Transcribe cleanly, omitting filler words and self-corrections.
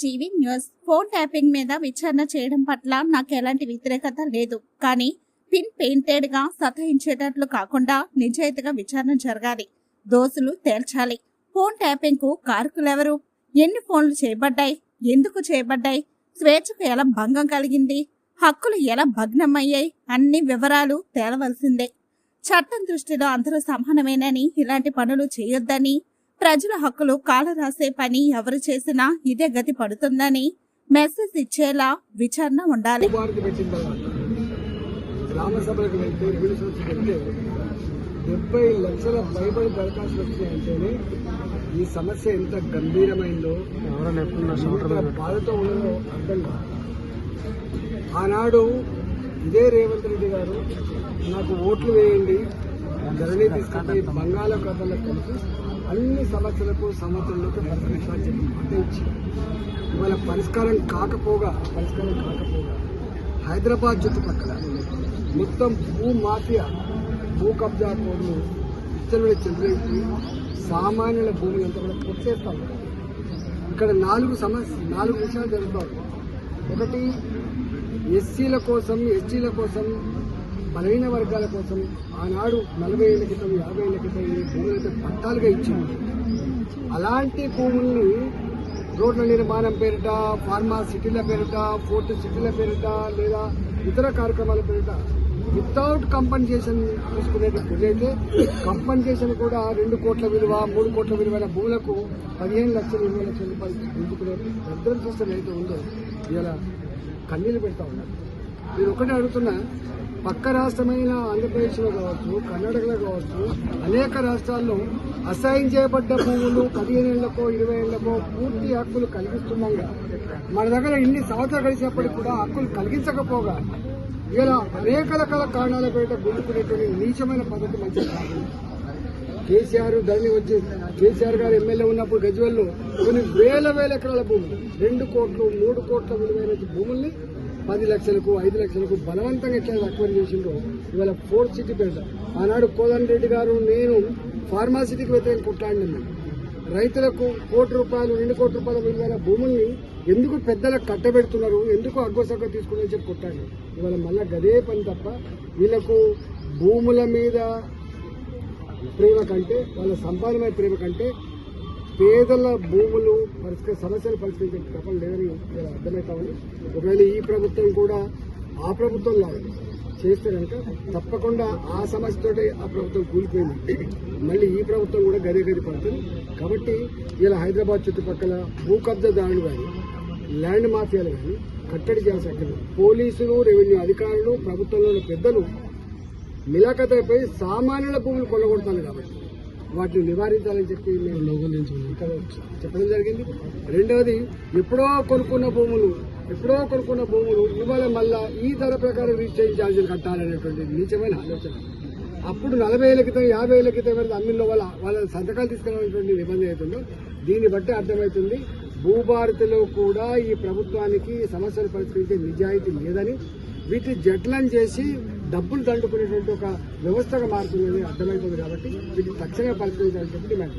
జీవి news. Phone tapping మీద విచారణ చేయడం పట్ల నాకు ఎలాంటి వ్యతిరేకత లేదు. కానీ పిన్ పెయింటెడ్ గా సతాయించేటట్లు కాకుండా నిజాయితీగా విచారణ జరగాలి. దోషులు తేల్చాలి. ఫోన్ ట్యాపింగ్ కు కారకులెవరు? ఎన్ని ఫోన్లు చేయబడ్డాయి? ఎందుకు చేయబడ్డాయి? స్వేచ్ఛకు ఎలా భంగం కలిగింది? హక్కులు ఎలా భగ్నమయ్యాయి? అన్ని వివరాలు తేలవలసిందే. చట్టం దృష్టిలో అందరూ సమానమేనని, ఇలాంటి పనులు చేయొద్దని, ప్రజల హక్కులు కాల రాసే పని ఎవరు చేసినా ఇదే గతి పడుతుందని మెసేజ్ ఇచ్చేలా విచారణ ఉండాలి. గ్రామసభలకు వెళ్తే 70 లక్షల పైబడి దరఖాస్తులు వచ్చినాయంటేనే ఈ సమస్య ఎంత గంభీరమైందో, బాధతో ఉన్నదో అర్థం కాదు. ఆనాడు ఇదే రేవంత్ రెడ్డి గారు నాకు ఓట్లు వేయండి, ధరణి తీసుకుపోయి బంగాళాఖాతంలో కలిసి అన్ని సమస్యలకు సంవత్సరంలోకి పరిష్కరించాలని చెప్పి మాట ఇచ్చి ఇవాళ పరిష్కారం కాకపోగా హైదరాబాద్ చుట్టుపక్కల మొత్తం భూ మాఫియా, భూ కబ్జా కోడ్లు ఇచ్చలు చెందికి సామాన్యుల భూమిని అంతా కూడా కొట్టేస్తాం. ఇక్కడ 4 విషయాలు జరుగుతాయి. ఒకటి, ఎస్సీల కోసం, ఎస్టీల కోసం, బలహీన వర్గాల కోసం ఆనాడు 40 ఏళ్ల క్రితం, 50 ఏళ్ల క్రితం ఈ భూములైతే పట్టాలుగా ఇచ్చింది. అలాంటి భూముల్ని రోడ్ల నిర్మాణం పేరిట, ఫార్మా సిటీల పేరిట, ఫోర్ట్ సిటీల పేరిట, లేదా ఇతర కార్యక్రమాల పేరిట వితౌట్ కంపన్సేషన్ తీసుకునేటప్పుడైతే కంపన్సేషన్ కూడా 2 కోట్ల విలువ, 3 కోట్ల విలువైన భూములకు 15 లక్షలు, 20 లక్షల రూపాయలు తీసుకునే పెద్ద సిస్టమ్ అయితే ఉందో ఇలా కన్నీళ్లు పెడతా ఉన్నారు. నేను ఒకటే అడుగుతున్నా, పక్క రాష్ట్రమైన ఆంధ్రప్రదేశ్లో కావచ్చు, కర్ణాటకలో కావచ్చు, అనేక రాష్ట్రాల్లో అసైన్ చేయబడ్డ భూములు 15 ఏళ్లకో 20 ఏళ్లకో పూర్తి హక్కులు కలిగిస్తున్నాగా మన దగ్గర ఇన్ని సంవత్సరాలు కలిసినప్పటికీ కూడా హక్కులు కలిగించకపోగా ఇలా అనేక రకాల కారణాల పేరిట గుండుకునేటువంటి నీచమైన పద్ధతి మంచిగా కాదు. కేసీఆర్ ధరణి వచ్చి కేసీఆర్ గారు ఎమ్మెల్యే ఉన్నప్పుడు గజ్వేల్లో కొన్ని వేల ఎకరాల భూములు, 2 కోట్లు 3 కోట్ల విలువైన భూముల్ని 10 లక్షలకు 5 లక్షలకు బలవంతంగా ఎట్లా అక్వైర్ చేసిండ్రో ఇవాళ ఫోర్త్ సిటీ పేరిట. ఆనాడు కోదండ రెడ్డి గారు, నేను ఫార్మాసిటీకి వ్యతిరేకంగా కొట్లాడినాను. రైతులకు 1 కోటి రూపాయలు 2 కోట్ల రూపాయల విలువైన భూముల్ని ఎందుకు పెద్దలకు కట్టబెడుతున్నారు, ఎందుకు అగ్గోసగ్గా తీసుకుని చెప్పి కొట్టాడు. ఇవాళ మళ్ళా గదే పని తప్ప వీళ్ళకు భూముల మీద ప్రేమ కంటే, వాళ్ళ సంపాదన ప్రేమ కంటే పేదల భూములు సమస్యలు పరిష్కరించే తప్పని లేదని అర్థమవుతా ఉంది. ఒకవేళ ఈ ప్రభుత్వం కూడా ఆ ప్రభుత్వం లాగా చేస్తే కనుక తప్పకుండా ఆ సమస్యతోటి ఆ ప్రభుత్వం కూలిపోయింది. మళ్ళీ ఈ ప్రభుత్వం కూడా గది పడుతుంది. కాబట్టి ఇలా హైదరాబాద్ చుట్టుపక్కల భూ కబ్జాదారులు కానీ, ల్యాండ్ మాఫియాలు కానీ కట్టడి చేయాల్సి పోలీసులు, రెవెన్యూ అధికారులు, ప్రభుత్వంలోని పెద్దలు మిలాఖతైపోయి సామాన్యుల భూములు కొల్లగొడతాను. కాబట్టి వాటిని నివారించాలని చెప్పి మేము ఇక్కడ చెప్పడం జరిగింది. రెండవది, ఎప్పుడో కొనుక్కున్న భూములు ఇవాళ మళ్ళా ఈ ధర ప్రకారం రిజిస్ట్రేషన్ ఛార్జీలు కట్టాలనేటువంటి నీచమైన ఆలోచన. అప్పుడు 40 ఏళ్ల క్రితం, 50 ఏళ్ల క్రితం వరకు అమ్మిల్లో వాళ్ళ సంతకాలు తీసుకురావాలనేటువంటి నిబంధన అవుతుందో దీన్ని బట్టి అర్థమవుతుంది భూభారతిలో కూడా ఈ ప్రభుత్వానికి సమస్యలు పరిష్కరించే నిజాయితీ లేదని, వీటి జట్లను చేసి డబ్బులు దండుకునేటువంటి ఒక వ్యవస్థగా మారుతుందని అర్థమవుతుంది. కాబట్టి వీటిని తక్షణమే పరిష్కరించాలని చెప్పి డిమాండ్.